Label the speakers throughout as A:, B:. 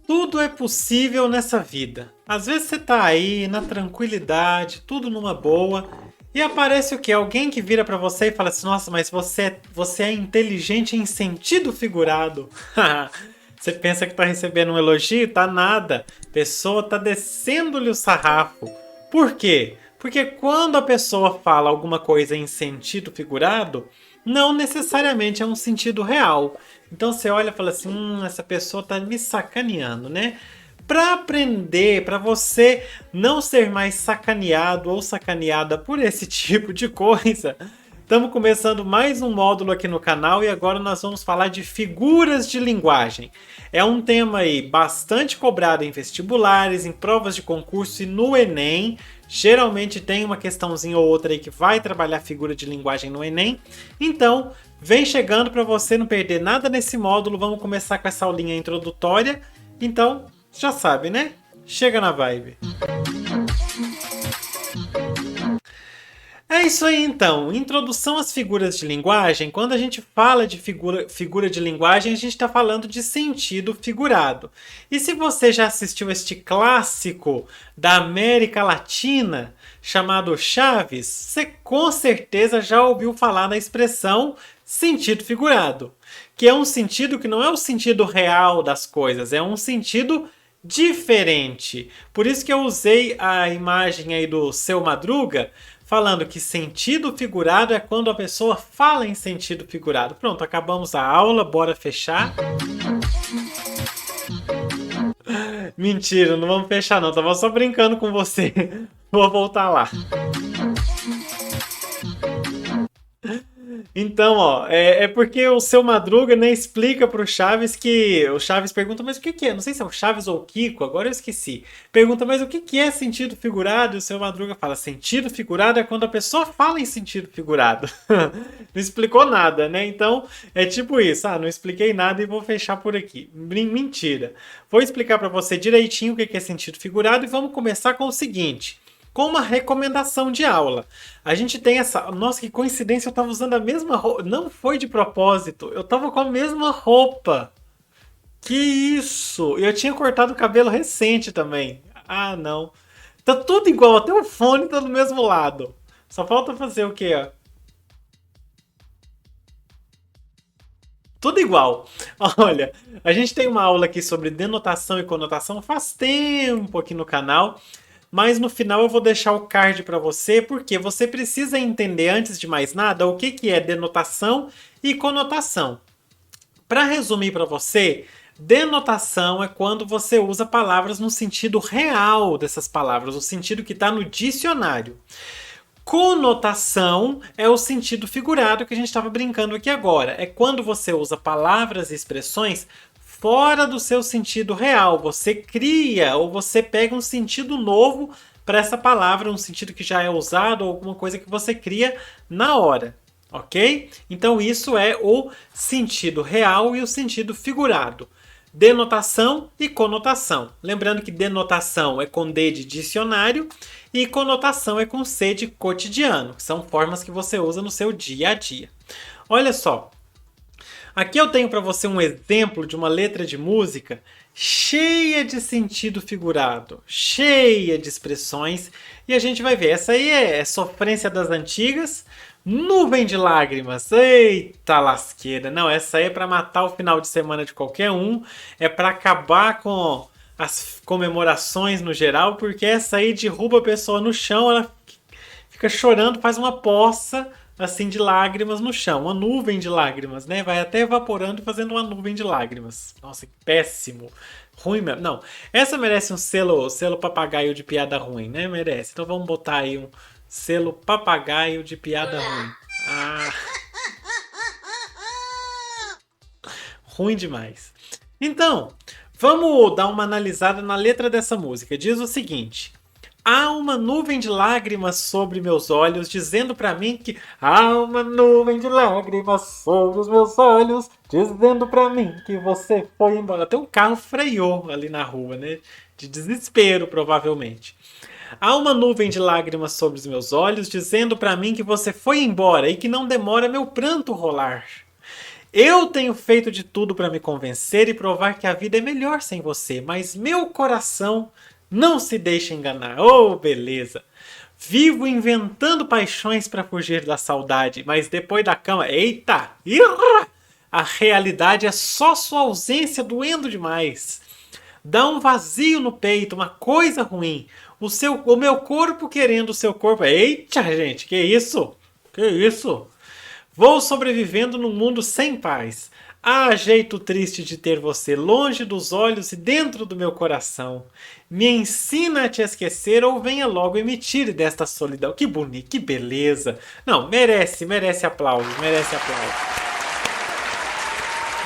A: Tudo é possível nessa vida. Às vezes você tá aí na tranquilidade, tudo numa boa, e aparece o quê? Alguém que vira pra você e fala assim: "Nossa, mas você é inteligente em sentido figurado." Você pensa que tá recebendo um elogio? Tá nada. A pessoa tá descendo-lhe o sarrafo. Por quê? Porque quando a pessoa fala alguma coisa em sentido figurado, não necessariamente é um sentido real. Então você olha e fala assim: essa pessoa tá me sacaneando, né? Para aprender, para você não ser mais sacaneado ou sacaneada por esse tipo de coisa, estamos começando mais um módulo aqui no canal e agora nós vamos falar de figuras de linguagem. É um tema aí bastante cobrado em vestibulares, em provas de concurso e no Enem. Geralmente tem uma questãozinha ou outra aí que vai trabalhar figura de linguagem no Enem. Então, vem chegando para você não perder nada nesse módulo. Vamos começar com essa aulinha introdutória. Então, já sabe, né? Chega na vibe. É isso aí então, introdução às figuras de linguagem. Quando a gente fala de figura de linguagem, a gente está falando de sentido figurado. E se você já assistiu este clássico da América Latina, chamado Chaves, você com certeza já ouviu falar na expressão sentido figurado, que é um sentido que não é o sentido real das coisas, é um sentido diferente. Por isso que eu usei a imagem aí do Seu Madruga, falando que sentido figurado é quando a pessoa fala em sentido figurado. Pronto, acabamos a aula, bora fechar. Mentira, não vamos fechar não, tava só brincando com você. Vou voltar lá. Então, ó, é porque o Seu Madruga, né, explica pro Chaves que... O Chaves pergunta, mas o que que é? Não sei se é o Chaves ou o Kiko, agora eu esqueci. Pergunta, mas o que que é sentido figurado? E o Seu Madruga fala, sentido figurado é quando a pessoa fala em sentido figurado. Não explicou nada, né? Então, é tipo isso. Ah, não expliquei nada e vou fechar por aqui. Mentira. Vou explicar pra você direitinho o que que é sentido figurado e vamos começar com o seguinte... Com uma recomendação de aula. A gente tem essa... Nossa, que coincidência, eu tava usando a mesma roupa. Não foi de propósito, eu tava com a mesma roupa. Que isso! Eu tinha cortado o cabelo recente também. Ah, não. Tá tudo igual, até o fone tá do mesmo lado. Só falta fazer o quê, ó? Tudo igual. Olha, a gente tem uma aula aqui sobre denotação e conotação faz tempo aqui no canal. Mas no final eu vou deixar o card para você, porque você precisa entender, antes de mais nada, o que que é denotação e conotação. Para resumir para você, denotação é quando você usa palavras no sentido real dessas palavras, o sentido que está no dicionário. Conotação é o sentido figurado que a gente estava brincando aqui agora. É quando você usa palavras e expressões fora do seu sentido real. Você cria ou você pega um sentido novo para essa palavra, um sentido que já é usado ou alguma coisa que você cria na hora. Ok? Então isso é o sentido real e o sentido figurado. Denotação e conotação. Lembrando que denotação é com D de dicionário e conotação é com C de cotidiano, que são formas que você usa no seu dia a dia. Olha só, aqui eu tenho para você um exemplo de uma letra de música cheia de sentido figurado, cheia de expressões, e a gente vai ver. Essa aí é Sofrência das Antigas, Nuvem de Lágrimas. Eita lasqueira! Não, essa aí é para matar o final de semana de qualquer um, é para acabar com as comemorações no geral, porque essa aí derruba a pessoa no chão, ela fica chorando, faz uma poça assim de lágrimas no chão, uma nuvem de lágrimas, né? Vai até evaporando e fazendo uma nuvem de lágrimas. Nossa, que péssimo. Ruim mesmo. Não, essa merece um selo papagaio de piada ruim, né? Merece. Então vamos botar aí um selo papagaio de piada ruim. Ah, ruim demais. Então, vamos dar uma analisada na letra dessa música. Diz o seguinte: há uma nuvem de lágrimas sobre meus olhos, dizendo pra mim que... Há uma nuvem de lágrimas sobre os meus olhos, dizendo pra mim que você foi embora. Até um carro freou ali na rua, né? De desespero, provavelmente. Há uma nuvem de lágrimas sobre os meus olhos, dizendo pra mim que você foi embora e que não demora meu pranto rolar. Eu tenho feito de tudo para me convencer e provar que a vida é melhor sem você, mas meu coração não se deixa enganar. Oh, beleza! Vivo inventando paixões para fugir da saudade, mas depois da cama, eita! Irra! A realidade é só sua ausência doendo demais. Dá um vazio no peito, uma coisa ruim. O meu corpo querendo o seu corpo. Eita, gente, que isso? Que isso? Vou sobrevivendo num mundo sem paz. Ah, jeito triste de ter você longe dos olhos e dentro do meu coração. Me ensina a te esquecer ou venha logo e me tire desta solidão. Que bonito, que beleza. Não, merece aplausos, merece aplausos.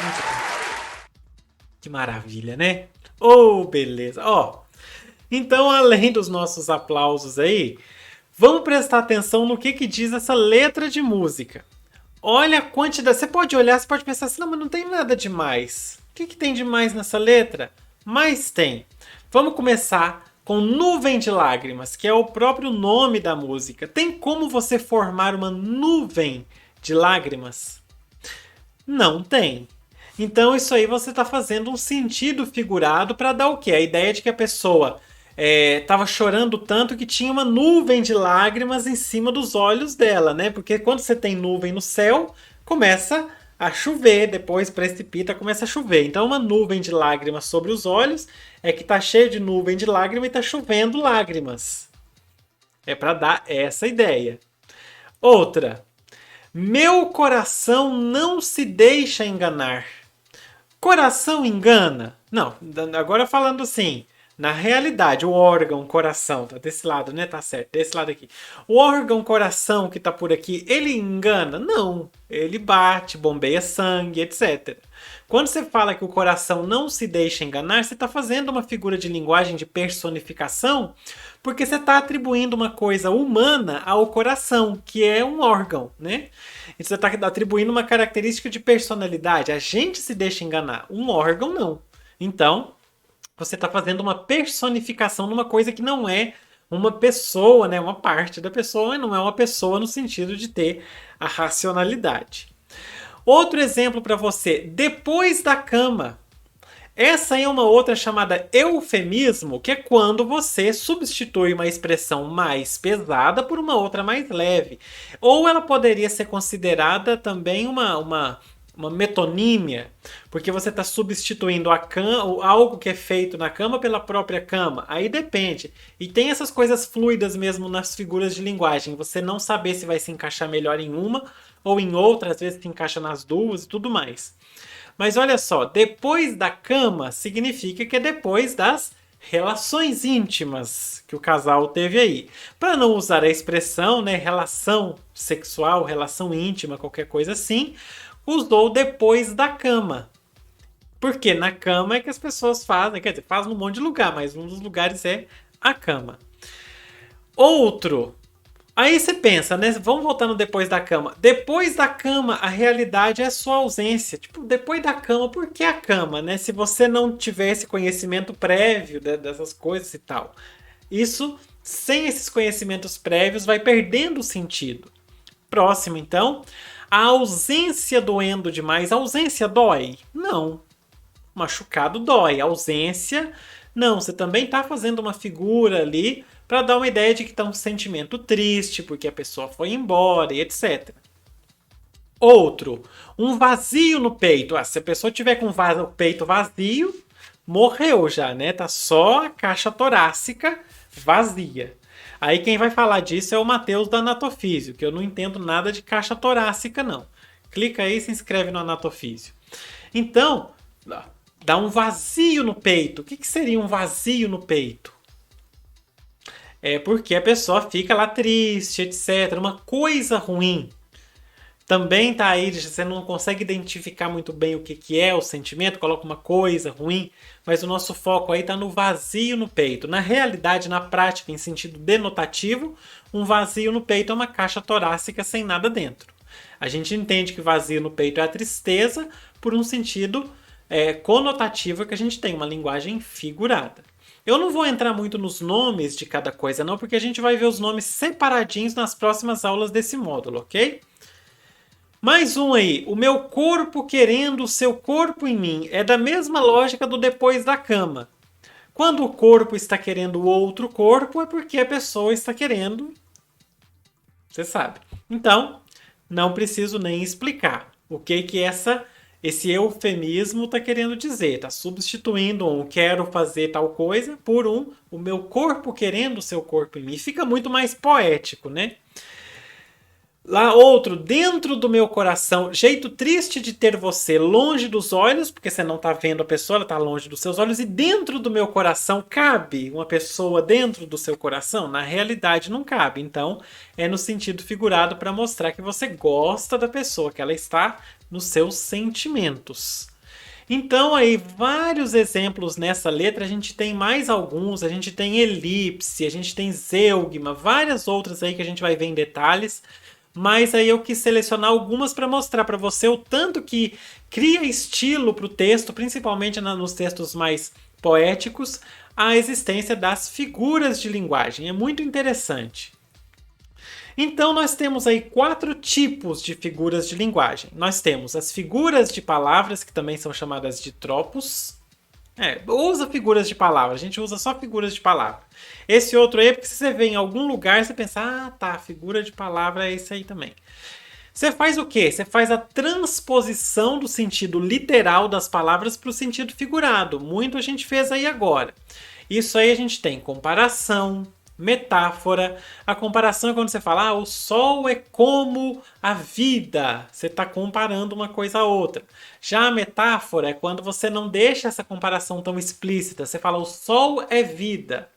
A: Muito bom. Que maravilha, né? Oh, beleza. Ó, então além dos nossos aplausos aí, vamos prestar atenção no que diz essa letra de música. Olha a quantidade. Você pode olhar, você pode pensar assim, não, mas não tem nada demais. O que tem de mais nessa letra? Mas tem. Vamos começar com Nuvem de Lágrimas, que é o próprio nome da música. Tem como você formar uma nuvem de lágrimas? Não tem. Então isso aí você está fazendo um sentido figurado para dar o quê? A ideia de que a pessoa estava chorando tanto que tinha uma nuvem de lágrimas em cima dos olhos dela, né? Porque quando você tem nuvem no céu, começa a chover, depois precipita, começa a chover. Então uma nuvem de lágrimas sobre os olhos é que tá cheio de nuvem de lágrimas e tá chovendo lágrimas. É para dar essa ideia. Outra. Meu coração não se deixa enganar. Coração engana? Não, agora falando assim, na realidade, o órgão coração, tá desse lado, né? Tá certo, desse lado aqui. O órgão coração que tá por aqui, ele engana? Não. Ele bate, bombeia sangue, etc. Quando você fala que o coração não se deixa enganar, você está fazendo uma figura de linguagem de personificação, porque você está atribuindo uma coisa humana ao coração, que é um órgão, né? E você está atribuindo uma característica de personalidade. A gente se deixa enganar, um órgão não. Então, você está fazendo uma personificação numa coisa que não é uma pessoa, né? Uma parte da pessoa, não é uma pessoa no sentido de ter a racionalidade. Outro exemplo para você, depois da cama. Essa é uma outra chamada eufemismo, que é quando você substitui uma expressão mais pesada por uma outra mais leve. Ou ela poderia ser considerada também uma metonímia, porque você está substituindo a cama, algo que é feito na cama pela própria cama. Aí depende. E tem essas coisas fluidas mesmo nas figuras de linguagem. Você não saber se vai se encaixar melhor em uma ou em outra, às vezes se encaixa nas duas e tudo mais. Mas olha só, depois da cama significa que é depois das relações íntimas que o casal teve aí. Para não usar a expressão, né, relação sexual, relação íntima, qualquer coisa assim, usou depois da cama. Porque na cama é que as pessoas fazem, quer dizer, faz num monte de lugar, mas um dos lugares é a cama. Outro. Aí você pensa, né? Vamos voltar no depois da cama. Depois da cama, a realidade é sua ausência. Tipo, depois da cama, por que a cama, né? Se você não tiver esse conhecimento prévio dessas coisas e tal. Isso, sem esses conhecimentos prévios, vai perdendo o sentido. Próximo, então. A ausência doendo demais. A ausência dói? Não. Machucado dói. A ausência, não. Você também está fazendo uma figura ali para dar uma ideia de que está um sentimento triste, porque a pessoa foi embora e etc. Outro, um vazio no peito. Se a pessoa tiver com o peito vazio, morreu já, né? Tá só a caixa torácica vazia. Aí quem vai falar disso é o Matheus da Anatofísio, que eu não entendo nada de caixa torácica, não. Clica aí e se inscreve no Anatofísio. Então, dá um vazio no peito. O que seria um vazio no peito? É porque a pessoa fica lá triste, etc. Uma coisa ruim. Também tá aí, você não consegue identificar muito bem o que é o sentimento, coloca uma coisa ruim, mas o nosso foco aí tá no vazio no peito. Na realidade, na prática, em sentido denotativo, um vazio no peito é uma caixa torácica sem nada dentro. A gente entende que vazio no peito é a tristeza por um sentido conotativo que a gente tem, uma linguagem figurada. Eu não vou entrar muito nos nomes de cada coisa não, porque a gente vai ver os nomes separadinhos nas próximas aulas desse módulo, ok? Mais um aí. O meu corpo querendo o seu corpo em mim. É da mesma lógica do depois da cama. Quando o corpo está querendo outro corpo, é porque a pessoa está querendo. Você sabe. Então, não preciso nem explicar o que esse eufemismo está querendo dizer. Está substituindo um quero fazer tal coisa por o meu corpo querendo o seu corpo em mim. Fica muito mais poético, né? Lá outro, dentro do meu coração, jeito triste de ter você longe dos olhos, porque você não está vendo a pessoa, ela está longe dos seus olhos, e dentro do meu coração cabe uma pessoa dentro do seu coração? Na realidade não cabe, então é no sentido figurado para mostrar que você gosta da pessoa, que ela está nos seus sentimentos. Então, aí, vários exemplos nessa letra, a gente tem mais alguns, a gente tem elipse, a gente tem zeugma, várias outras aí que a gente vai ver em detalhes, mas aí eu quis selecionar algumas para mostrar para você o tanto que cria estilo para o texto, principalmente nos textos mais poéticos, a existência das figuras de linguagem. É muito interessante. Então nós temos aí 4 tipos de figuras de linguagem. Nós temos as figuras de palavras, que também são chamadas de tropos. Usa figuras de palavra, a gente usa só figuras de palavra. Esse outro aí é porque se você vê em algum lugar, você pensa, ah tá, figura de palavra é esse aí também. Você faz o quê? Você faz a transposição do sentido literal das palavras para o sentido figurado. Muito a gente fez aí agora. Isso aí a gente tem comparação, metáfora. A comparação é quando você fala, o sol é como a vida. Você está comparando uma coisa a outra. Já a metáfora é quando você não deixa essa comparação tão explícita. Você fala, o sol é vida.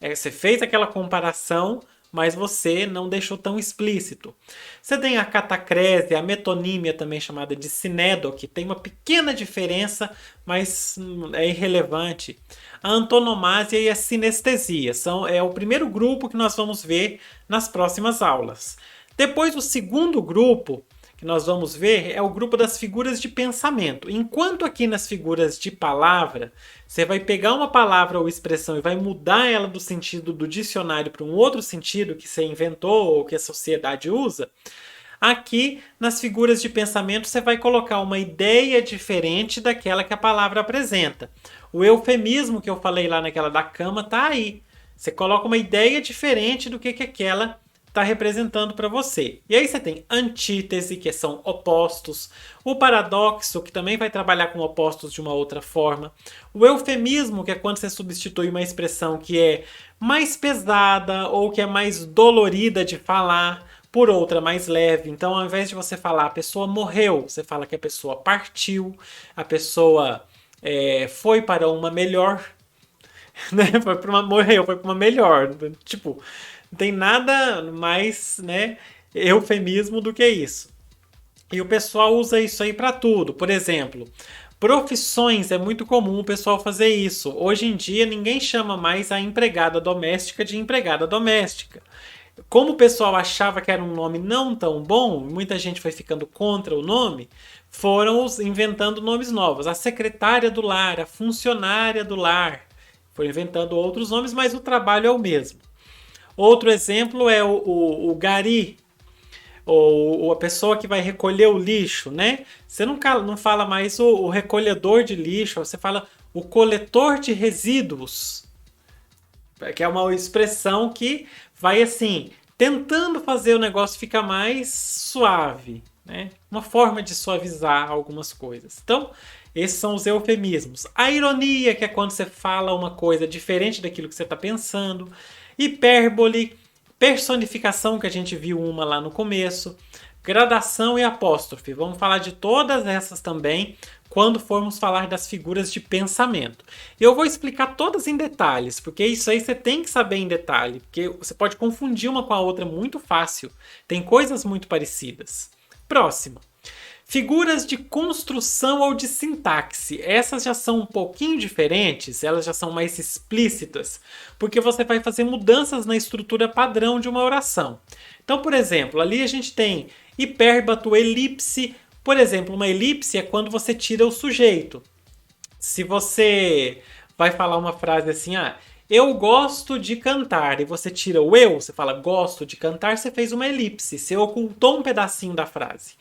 A: Você fez aquela comparação, mas você não deixou tão explícito. Você tem a catacrese, a metonímia, também chamada de sinédoque, tem uma pequena diferença, mas é irrelevante. A antonomásia e a sinestesia é o primeiro grupo que nós vamos ver nas próximas aulas. Depois, o segundo grupo que nós vamos ver é o grupo das figuras de pensamento. Enquanto aqui nas figuras de palavra, você vai pegar uma palavra ou expressão e vai mudar ela do sentido do dicionário para um outro sentido que você inventou ou que a sociedade usa, aqui nas figuras de pensamento você vai colocar uma ideia diferente daquela que a palavra apresenta. O eufemismo que eu falei lá naquela da cama está aí. Você coloca uma ideia diferente do que aquela está representando para você. E aí você tem antítese, que são opostos, o paradoxo, que também vai trabalhar com opostos de uma outra forma, o eufemismo, que é quando você substitui uma expressão que é mais pesada ou que é mais dolorida de falar por outra mais leve. Então, ao invés de você falar a pessoa morreu, você fala que a pessoa partiu, a pessoa foi para uma melhor, né? Morreu, foi para uma melhor. Tipo, não tem nada mais, né, eufemismo do que isso. E o pessoal usa isso aí para tudo. Por exemplo, profissões, é muito comum o pessoal fazer isso. Hoje em dia ninguém chama mais a empregada doméstica de empregada doméstica. Como o pessoal achava que era um nome não tão bom, muita gente foi ficando contra o nome, foram inventando nomes novos. A secretária do lar, a funcionária do lar. Foram inventando outros nomes, mas o trabalho é o mesmo. Outro exemplo é o gari, ou a pessoa que vai recolher o lixo, né? Você não fala mais o recolhedor de lixo, você fala o coletor de resíduos, que é uma expressão que vai assim, tentando fazer o negócio ficar mais suave, né? Uma forma de suavizar algumas coisas. Então, esses são os eufemismos. A ironia, que é quando você fala uma coisa diferente daquilo que você está pensando. Hipérbole, personificação, que a gente viu uma lá no começo. Gradação e apóstrofe. Vamos falar de todas essas também quando formos falar das figuras de pensamento. Eu vou explicar todas em detalhes, porque isso aí você tem que saber em detalhe, porque você pode confundir uma com a outra muito fácil. Tem coisas muito parecidas. Próximo. Figuras de construção ou de sintaxe. Essas já são um pouquinho diferentes, elas já são mais explícitas, porque você vai fazer mudanças na estrutura padrão de uma oração. Então, por exemplo, ali a gente tem hipérbato, elipse. Por exemplo, uma elipse é quando você tira o sujeito. Se você vai falar uma frase assim, eu gosto de cantar, e você tira o eu, você fala gosto de cantar, você fez uma elipse, você ocultou um pedacinho da frase.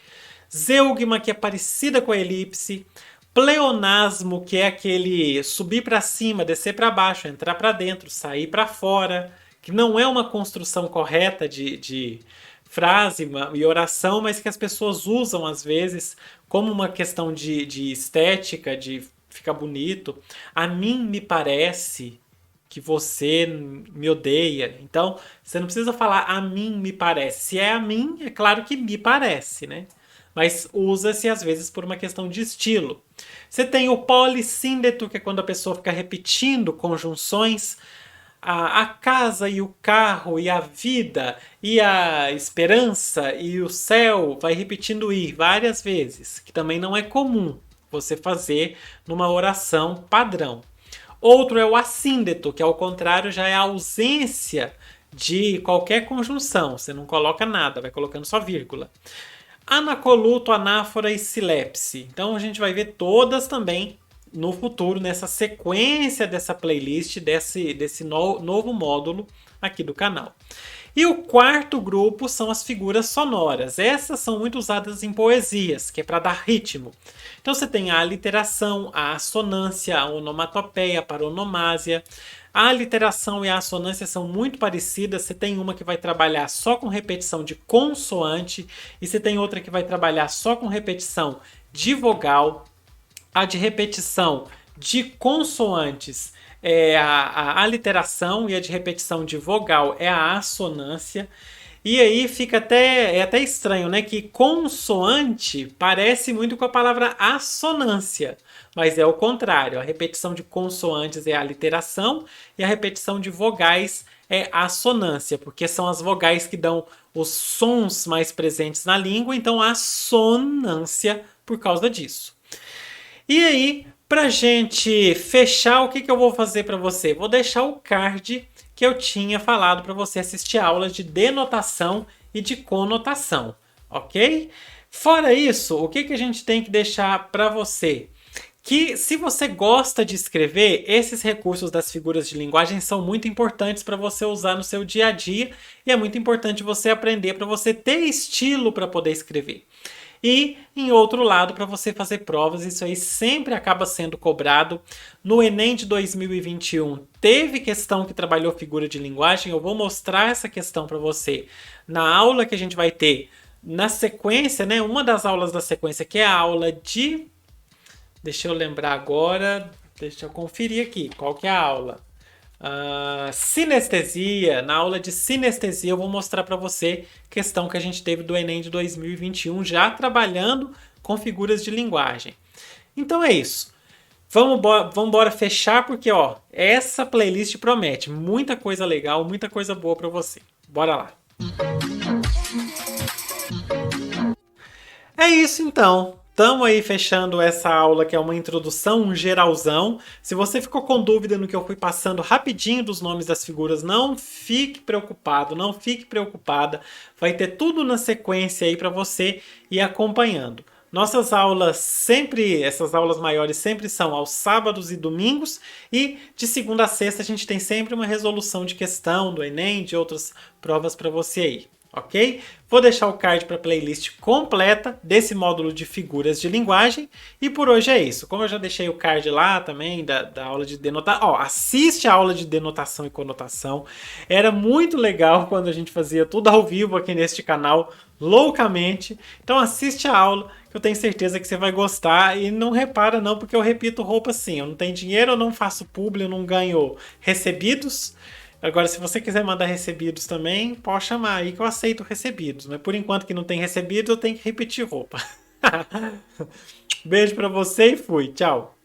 A: zeugma, que é parecida com a elipse, pleonasmo, que é aquele subir para cima, descer para baixo, entrar para dentro, sair para fora, que não é uma construção correta de frase e oração, mas que as pessoas usam às vezes como uma questão de estética, de ficar bonito. A mim me parece que você me odeia. Então, você não precisa falar a mim me parece. Se é a mim, é claro que me parece, né? Mas usa-se às vezes por uma questão de estilo. Você tem o polissíndeto, que é quando a pessoa fica repetindo conjunções. A casa e o carro e a vida e a esperança e o céu, vai repetindo ir várias vezes, que também não é comum você fazer numa oração padrão. Outro é o assíndeto, que ao contrário já é a ausência de qualquer conjunção, você não coloca nada, vai colocando só vírgula. Anacoluto, anáfora e silepse. Então a gente vai ver todas também no futuro, nessa sequência dessa playlist, desse novo módulo aqui do canal. E o quarto grupo são as figuras sonoras. Essas são muito usadas em poesias, que é para dar ritmo. Então você tem a aliteração, a assonância, a onomatopeia, a paronomásia. A aliteração e a assonância são muito parecidas. Você tem uma que vai trabalhar só com repetição de consoante e você tem outra que vai trabalhar só com repetição de vogal. A de repetição de consoantes é a aliteração e a de repetição de vogal é a assonância. E aí fica até estranho, né? Que consoante parece muito com a palavra assonância, mas é o contrário. A repetição de consoantes é a aliteração e a repetição de vogais é a assonância, porque são as vogais que dão os sons mais presentes na língua, então a assonância por causa disso. E aí, pra gente fechar, o que eu vou fazer para você? Vou deixar o card que eu tinha falado para você assistir aulas de denotação e de conotação, ok? Fora isso, o que a gente tem que deixar para você? Que se você gosta de escrever, esses recursos das figuras de linguagem são muito importantes para você usar no seu dia a dia e é muito importante você aprender para você ter estilo para poder escrever. E, em outro lado, para você fazer provas, isso aí sempre acaba sendo cobrado. No Enem de 2021, teve questão que trabalhou figura de linguagem. Eu vou mostrar essa questão para você na aula que a gente vai ter na sequência, né? Uma das aulas da sequência, que é a aula de... Deixa eu lembrar agora, deixa eu conferir aqui, qual que é a aula? Sinestesia. Na aula de sinestesia eu vou mostrar para você questão que a gente teve do Enem de 2021 já trabalhando com figuras de linguagem. Então é isso. Vamos embora fechar porque ó, essa playlist promete muita coisa legal, muita coisa boa para você. Bora lá. É isso então. Estamos aí fechando essa aula que é uma introdução, um geralzão. Se você ficou com dúvida no que eu fui passando rapidinho dos nomes das figuras, não fique preocupado, não fique preocupada. Vai ter tudo na sequência aí para você ir acompanhando. Nossas aulas sempre, essas aulas maiores sempre são aos sábados e domingos e de segunda a sexta a gente tem sempre uma resolução de questão do Enem, de outras provas para você aí. Ok? Vou deixar o card para a playlist completa desse módulo de figuras de linguagem. E por hoje é isso. Como eu já deixei o card lá também da aula de denotação. Assiste a aula de denotação e conotação. Era muito legal quando a gente fazia tudo ao vivo aqui neste canal, loucamente. Então assiste a aula, que eu tenho certeza que você vai gostar. E não repara não, porque eu repito roupa assim. Eu não tenho dinheiro, eu não faço publi, eu não ganho recebidos. Agora, se você quiser mandar recebidos também, pode chamar aí que eu aceito recebidos. Mas por enquanto que não tem recebidos, eu tenho que repetir roupa. Beijo pra você e fui. Tchau.